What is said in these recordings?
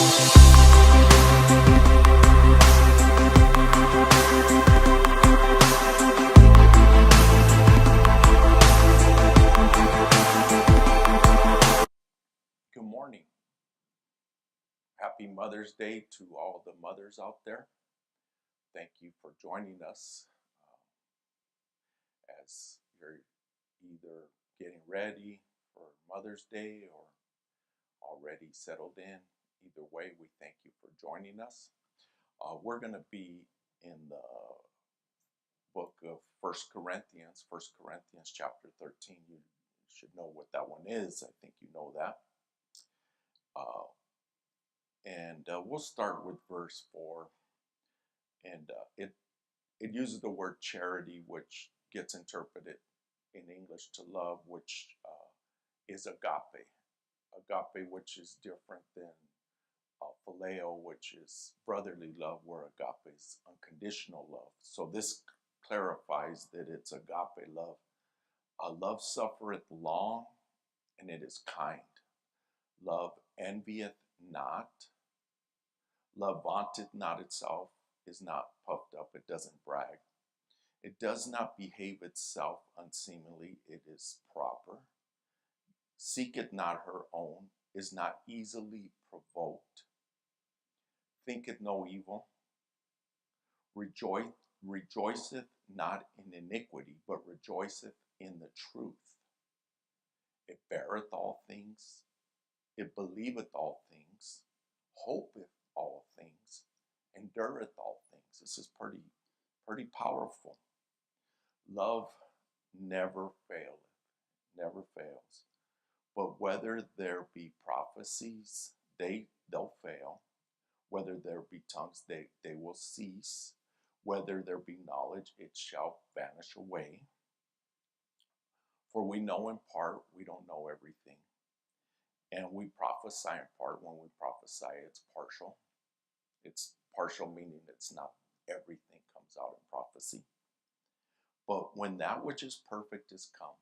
Good morning. Happy Mother's Day to all the mothers out there. Thank you for joining us as you're either getting ready for Mother's Day or already settled in. Either way, we thank you for joining us. We're going to be in the book of 1 Corinthians chapter 13. You should know what that one is. I think you know that. And we'll start with verse 4. And it uses the word charity, which gets interpreted in English to love, which is agape. Agape, which is different than phileo, which is brotherly love, where agape is unconditional love. So this clarifies that it's agape love. Love suffereth long, and it is kind. Love envieth not. Love vaunteth not itself, is not puffed up, it doesn't brag. It does not behave itself unseemly, it is proper. Seeketh not her own, is not easily provoked. Thinketh no evil. Rejoiceth not in iniquity, but rejoiceth in the truth. It beareth all things, it believeth all things, hopeth all things, endureth all things. This is pretty powerful. Love never fails. But whether there be prophecies, they'll fail. Whether there be tongues, they will cease. Whether there be knowledge, it shall vanish away. For we know in part, we don't know everything. And we prophesy in part. When we prophesy, it's partial. It's partial, meaning it's not everything comes out in prophecy. But when that which is perfect is come,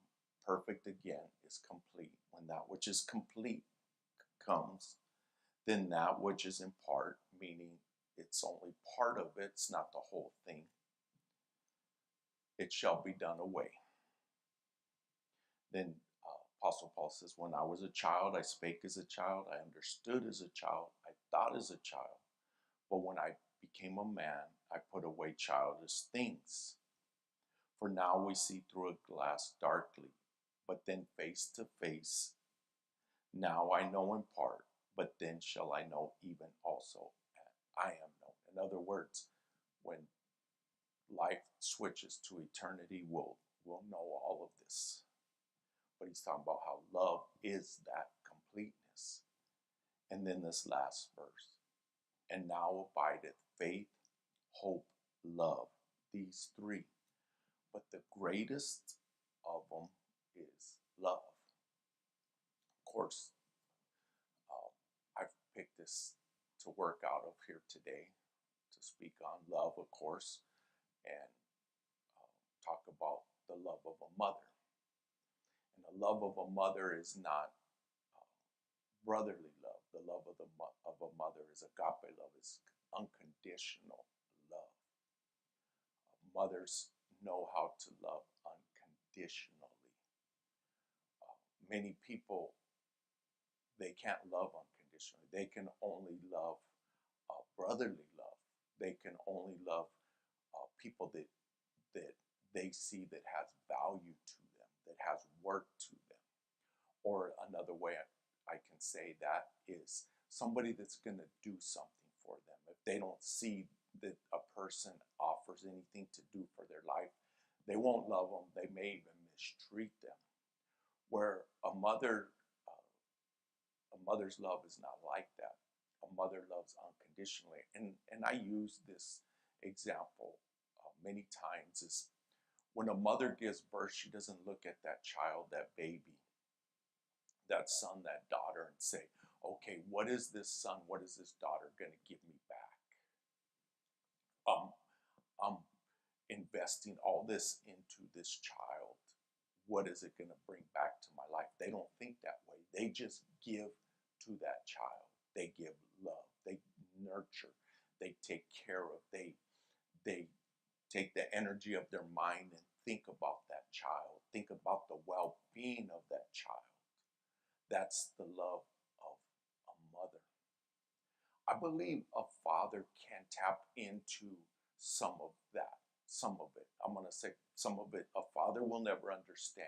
perfect again is complete. When that which is complete comes, then that which is in part, meaning it's only part of it, it's not the whole thing, it shall be done away. Then Apostle Paul says, when I was a child, I spake as a child, I understood as a child, I thought as a child. But when I became a man, I put away childish things. For now we see through a glass darkly, but then face to face. Now I know in part, but then shall I know even also I am known. In other words, when life switches to eternity, we'll know all of this. But he's talking about how love is that completeness. And then this last verse. And now abideth faith, hope, love. These three. But the greatest of them is love. Of course, I've picked this to work out of here today, to speak on love, of course, and talk about the love of a mother. And the love of a mother is not brotherly love. The love of a mother is agape love, is unconditional love. Mothers know how to love unconditionally. Many people, they can't love unconditionally. They can only love brotherly love. They can only love people that they see that has value to them, that has worth to them. Or another way I can say that is somebody that's going to do something for them. If they don't see that a person offers anything to do for their life, they won't love them. They may even mistreat them. Where a mother's love is not like that. A mother loves unconditionally. And I use this example many times is when a mother gives birth, she doesn't look at that child, that baby, that son, that daughter, and say, okay, what is this son, what is this daughter going to give me back? I'm investing all this into this child. What is it going to bring back to my life? They don't think that way. They just give to that child. They give love. nurture, they take care of, they take the energy of their mind and think about that child, think about the well-being of that child. That's the love of a mother. I believe a father can tap into some of that, some of it. I'm going to say some of it. A father will never understand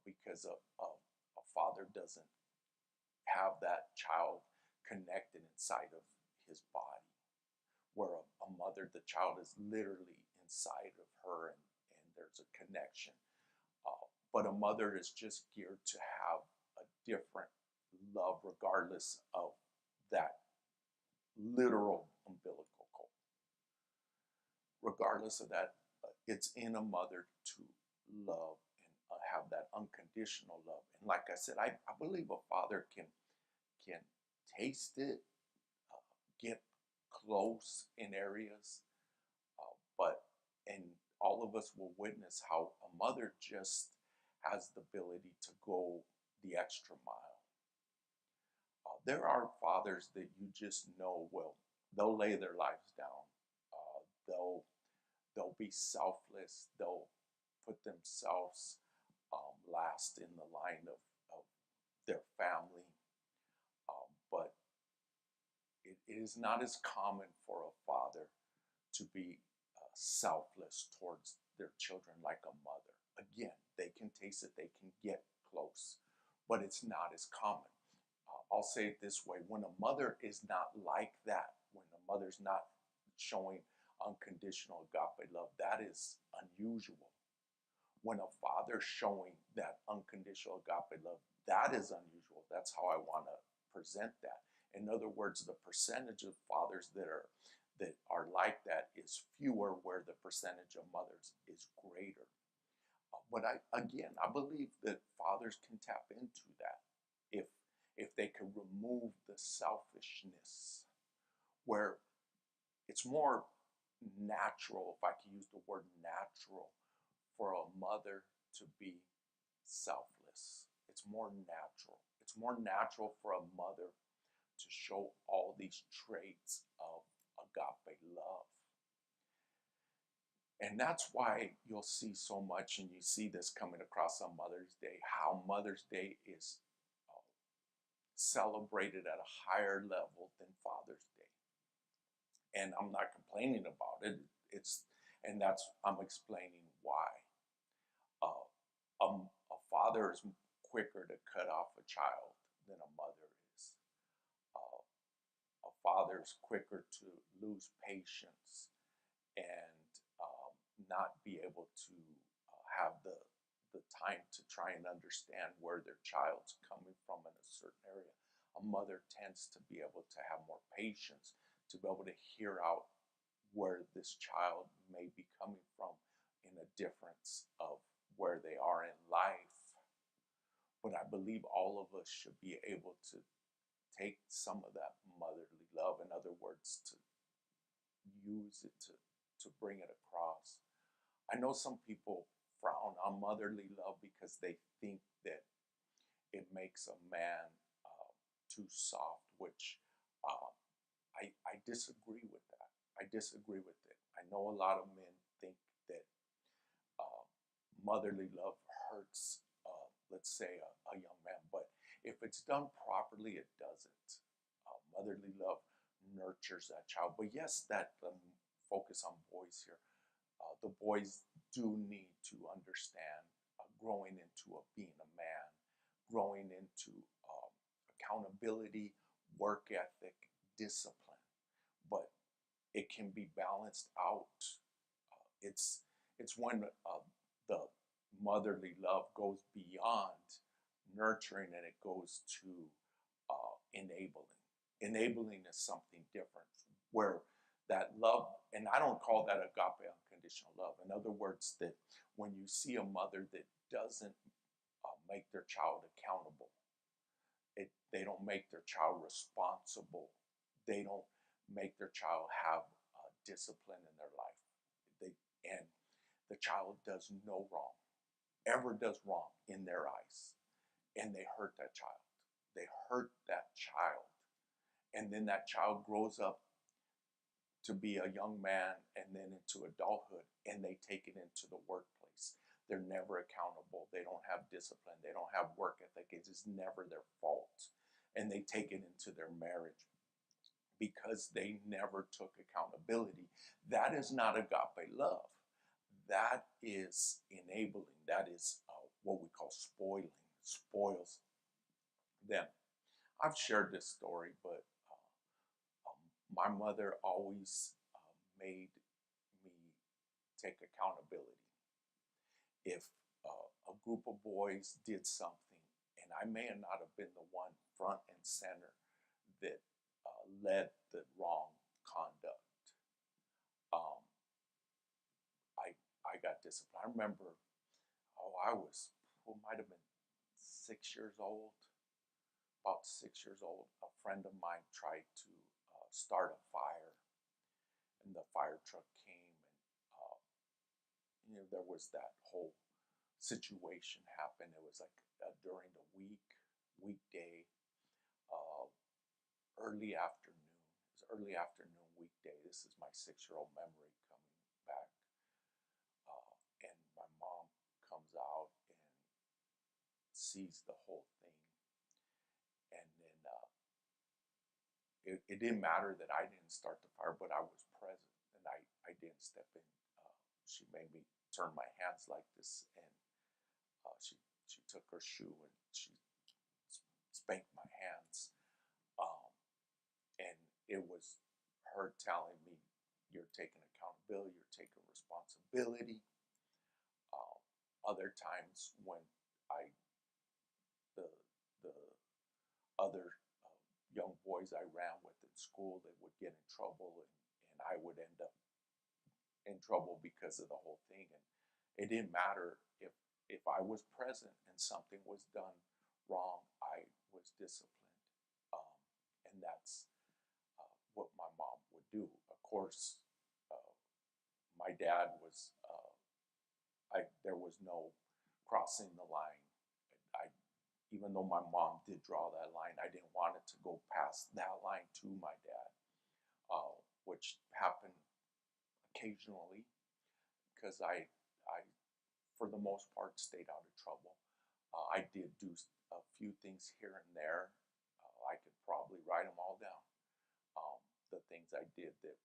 because a father doesn't have that child connected inside of his body. Where a mother, the child is literally inside of her, and there's a connection. But a mother is just geared to have a different love regardless of that literal umbilical cord. Regardless of that, it's in a mother to love and have that unconditional love. And like I said, I believe a father can taste it, get close in areas, but and all of us will witness how a mother just has the ability to go the extra mile. There are fathers that you just know will they'll lay their lives down. They'll be selfless. They'll put themselves last in the line of their family. But it is not as common for a father to be selfless towards their children like a mother. Again, they can taste it, they can get close, but it's not as common. I'll say it this way: when a mother is not like that, when a mother's not showing unconditional agape love, that is unusual. When a father's showing that unconditional agape love, that is unusual. That's how I want to present that. In other words, the percentage of fathers that are like that is fewer, where the percentage of mothers is greater. But I believe that fathers can tap into that if they can remove the selfishness, where it's more natural, if I can use the word natural, for a mother to be selfless. It's more natural. It's more natural for a mother to show all these traits of agape love. And that's why you'll see so much, and you see this coming across on Mother's Day, how Mother's Day is celebrated at a higher level than Father's Day. And I'm not complaining about it. I'm explaining why. A father is quicker to cut off a child than a mother is. A father is quicker to lose patience and not be able to have the time to try and understand where their child's coming from in a certain area. A mother tends to be able to have more patience, to be able to hear out where this child may be coming from in a difference of where they are in life. But I believe all of us should be able to take some of that motherly love, in other words, to use it to bring it across. I know some people frown on motherly love because they think that it makes a man too soft, which I disagree with that. I disagree with it. I know a lot of men think that motherly love hurts, let's say, a young man, but if it's done properly, it doesn't. Motherly love nurtures that child. But yes, that focus on boys here. The boys do need to understand growing into being a man, growing into accountability, work ethic, discipline. But it can be balanced out. It's when the motherly love goes beyond nurturing and it goes to enabling. Enabling is something different, where that love, and I don't call that agape unconditional love. In other words, that when you see a mother that doesn't make their child accountable, they don't make their child responsible, they don't make their child have discipline in their life, and the child does no wrong, ever does wrong in their eyes, and they hurt that child. They hurt that child. And then that child grows up to be a young man and then into adulthood, and they take it into the workplace. They're never accountable. They don't have discipline. They don't have work ethic. It's never their fault. And they take it into their marriage because they never took accountability. That is not agape love. That is enabling. That is what we call spoiling. It spoils them. I've shared this story, but my mother always made me take accountability. If a group of boys did something, and I may not have been the one front and center that led the wrong conduct, um, I got disciplined. I remember, might have been 6 years old, about 6 years old. A friend of mine tried to start a fire, and the fire truck came, and there was that whole situation happen. It was like during the weekday, uh, early afternoon. It was early afternoon weekday. This is my 6-year-old memory coming back. And my mom comes out and sees the whole thing. And then it didn't matter that I didn't start the fire, but I was present and I didn't step in. She made me turn my hands like this, and she took her shoe and she spanked my hands. And it was her telling me, you're taking accountability, you're taking responsibility. Other times when the other young boys I ran with in school, they would get in trouble, and I would end up in trouble because of the whole thing. And it didn't matter if I was present and something was done wrong, I was disciplined. And that's what my mom would do. Of course, my dad was, there was no crossing the line. Even though my mom did draw that line, I didn't want it to go past that line to my dad, which happened occasionally because I, for the most part, stayed out of trouble. I did do a few things here and there. I could probably write them all down. The things I did that,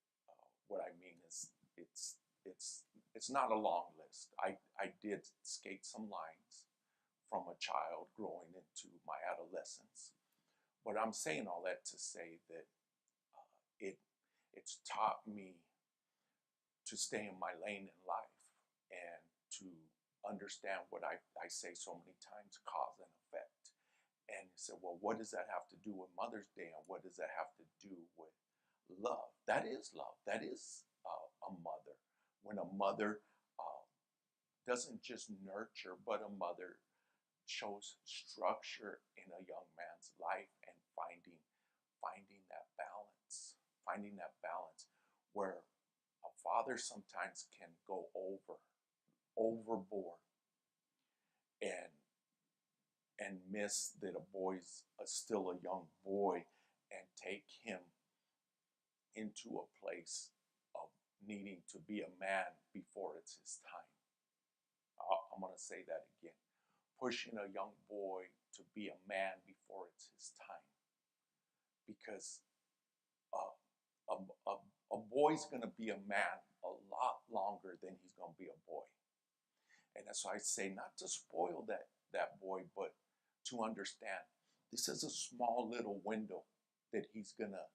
what I mean is, it's not a long list. I did skate some lines from a child growing into my adolescence. But I'm saying all that to say that it's taught me to stay in my lane in life and to understand what I say so many times, cause and effect. And you say, well, what does that have to do with Mother's Day, and what does that have to do with love? That is love. That is a mother. When a mother doesn't just nurture, but a mother shows structure in a young man's life, and finding that balance where a father sometimes can go overboard and miss that a boy's still a young boy, and take him into a place of needing to be a man before it's his time. I'm going to say that again. Pushing a young boy to be a man before it's his time. Because a boy's going to be a man a lot longer than he's going to be a boy. And that's why I say not to spoil that boy, but to understand this is a small little window that he's going to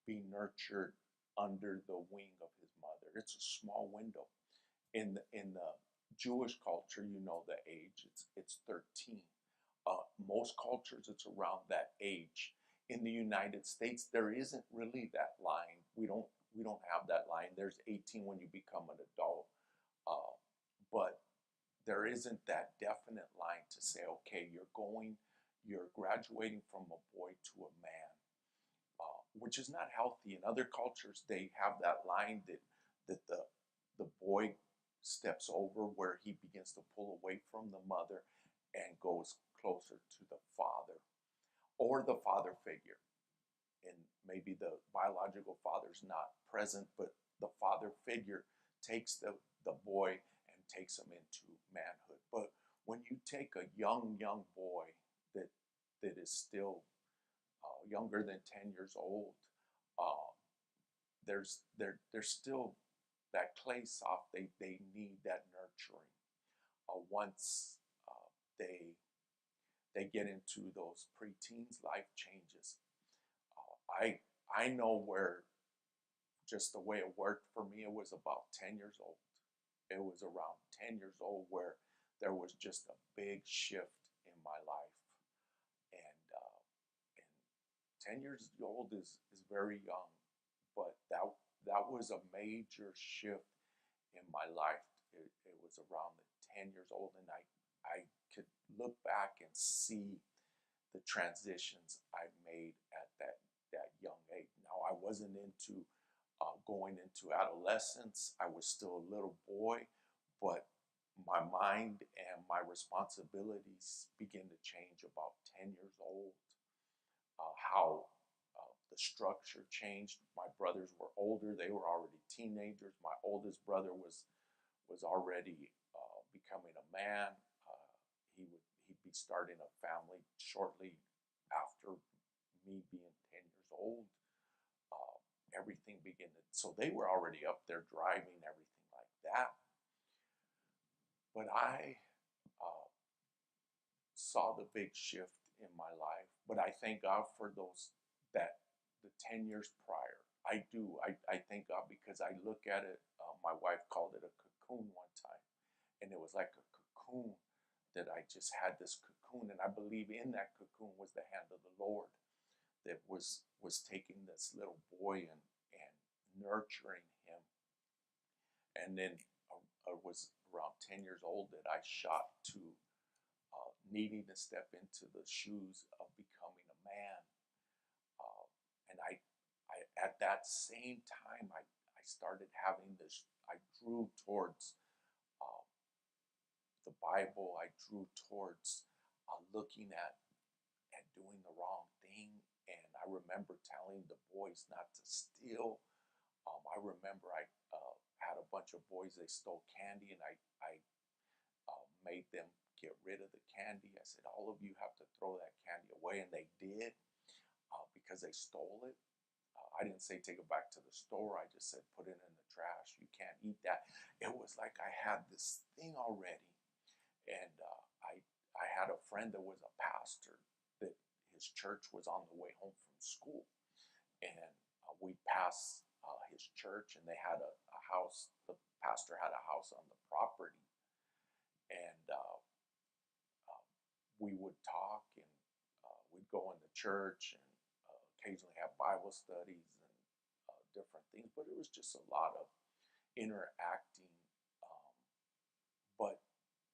be nurtured under the wing of his mother. It's a small window. In the Jewish culture, the age, it's 13. Most cultures, it's around that age. In the United States, there isn't really that line. We don't have that line. There's 18 when you become an adult, but there isn't that definite line to say, okay, you're graduating from a boy to a man, which is not healthy. In other cultures, they have that line that the boy steps over, where he begins to pull away from the mother and goes closer to the father or the father figure. and maybe the biological father's not present, but the father figure takes the boy and takes him into manhood. But when you take a young boy that is still younger than 10 years old, uh, there's still that clay soft. They need that nurturing. Once they get into those preteens, life changes. I know where, just the way it worked for me, it was about 10 years old. It was around 10 years old where there was just a big shift in my life. And 10 years old is very young, but that was a major shift in my life. It was around the 10 years old, and I could look back and see the transitions I made at that young age. Now, I wasn't into going into adolescence. I was still a little boy, but my mind and my responsibilities began to change about 10 years old. How the structure changed. My brothers were older; they were already teenagers. My oldest brother was already becoming a man. He'd be starting a family shortly after me being 10 years old. Uh, Everything began to, so they were already up there driving, everything like that. But I uh, saw the big shift in my life. But I thank God for that the 10 years prior. I do. I thank God because I look at it. My wife called it a cocoon one time, and it was like a cocoon that I just had this cocoon, and I believe in that cocoon was the hand of the Lord that was taking this little boy and nurturing him. And then I was around 10 years old that I shot to needing to step into the shoes of becoming a man. And I at that same time, I started having this, I drew towards uh, the Bible. I drew towards looking at doing the wrong thing. And I remember telling the boys not to steal. I remember I had a bunch of boys, they stole candy, and I made them get rid of the candy. I said, all of you have to throw that candy away. And they did because they stole it. I didn't say take it back to the store. I just said put it in the trash. You can't eat that. It was like I had this thing already. And I had a friend that was a pastor that his church was on the way home from school. And we passed his church, and they had a house. The pastor had a house on the property. And we would talk, and we'd go into church and occasionally have Bible studies and different things. But it was just a lot of interacting. But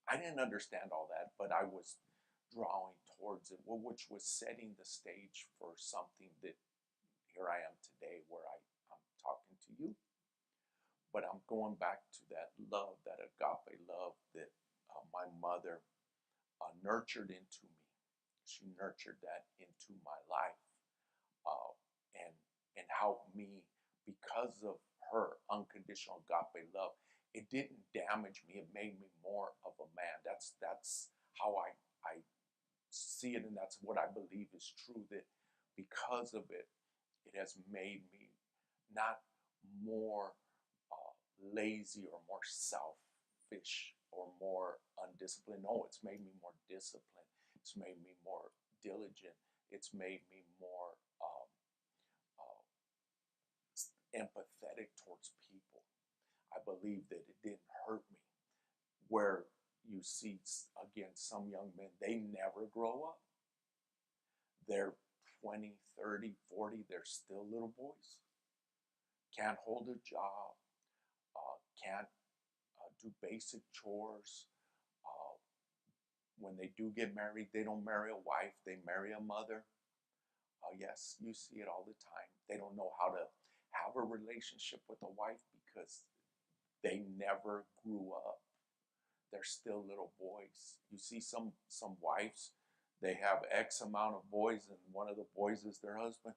I didn't understand all that, but I was drawing towards it, which was setting the stage for something that here I am today, where I'm talking to you. But I'm going back to that love, that agape love that my mother nurtured into me. She nurtured that into my life, uh, and helped me because of her unconditional agape love. It didn't damage me. It made me more of a man. That's how I see it, and that's what I believe is true. That because of it, it has made me not more lazy or more selfish or more undisciplined. No, it's made me more disciplined. It's made me more diligent. It's made me more uh, empathetic towards people. I believe that it didn't hurt me. Where you see, again, some young men, they never grow up. They're 20, 30, 40, they're still little boys. Can't hold a job, can't do basic chores. Uh, when they do get married, they don't marry a wife, they marry a mother. Yes, you see it all the time. They don't know how to have a relationship with a wife because they never grew up. They're still little boys. You see some wives, they have X amount of boys, and one of the boys is their husband.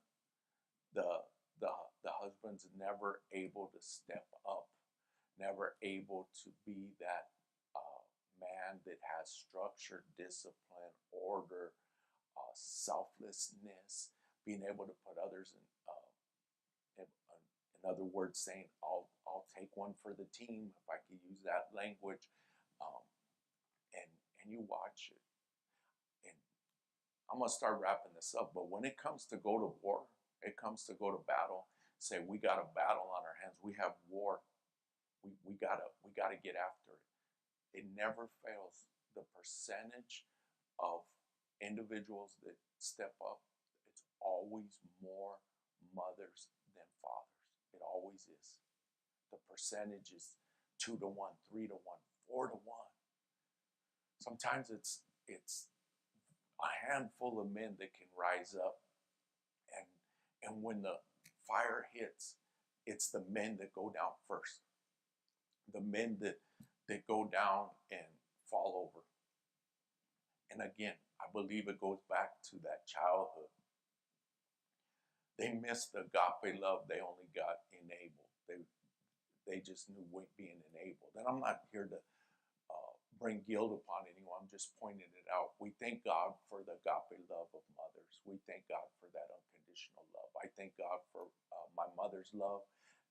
the the the husband's never able to step up, never able to be that man that has structure, discipline, order, selflessness, being able to put others in other words, saying, I'll take one for the team, if I could use that language, um, and you watch it. And I'm gonna start wrapping this up, but when it comes to go to war, it comes to go to battle, say we got a battle on our hands, we have war, we gotta get after it. It never fails. The percentage of individuals that step up, it's always more mothers than fathers. It always is. The percentage is 2 to 1, 3 to 1, 4 to 1. Sometimes it's a handful of men that can rise up, and when the fire hits, it's the men that go down first. The men that go down and fall over. And again, I believe it goes back to that childhood. They missed the agape love. They only got enabled. They just knew being enabled. And I'm not here to bring guilt upon anyone. I'm just pointing it out. We thank God for the agape love of mothers. We thank God for that unconditional love. I thank God for my mother's love,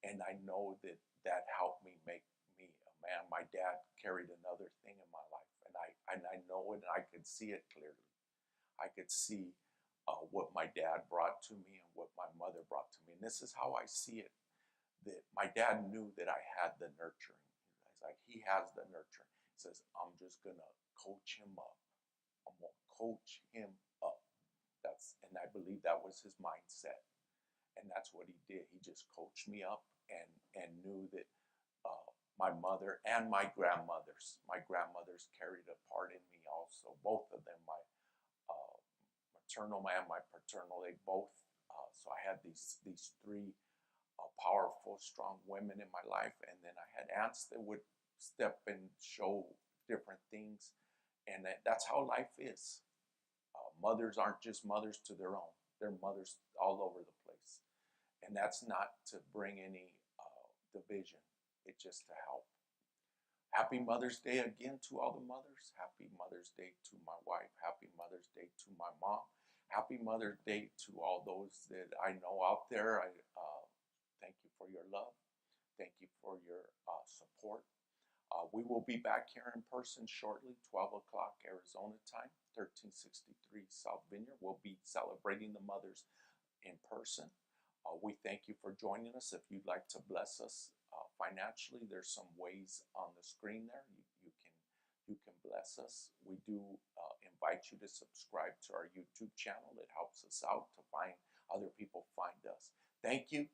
and I know that that helped me make me a man. My dad carried another thing in my life, and I know it, and I could see it clearly. I could see what my dad brought to me and what my mother brought to me. And this is how I see it, that my dad knew that I had the nurturing. He's like, he has the nurturing. He says, I'm just going to coach him up. I'm going to coach him up. And I believe that was his mindset. And that's what he did. He just coached me up, and knew that my mother and my grandmothers carried a part in me also. Both of them, my maternal and my paternal, they both. So I had these three powerful, strong women in my life, and then I had aunts that would step and show different things, and that's how life is. Mothers aren't just mothers to their own; they're mothers all over the place, and that's not to bring any division. It's just to help. Happy Mother's Day again to all the mothers. Happy Mother's Day to my wife. Happy Mother's Day to my mom. Happy Mother's Day to all those that I know out there. I thank you for your love. Thank you for your support. We will be back here in person shortly, 12 o'clock Arizona time, 1363 South Vineyard. We'll be celebrating the mothers in person. We thank you for joining us. If you'd like to bless us financially, there's some ways on the screen there. You can bless us. We do invite you to subscribe to our YouTube channel. It helps us out to find other people find us. Thank you.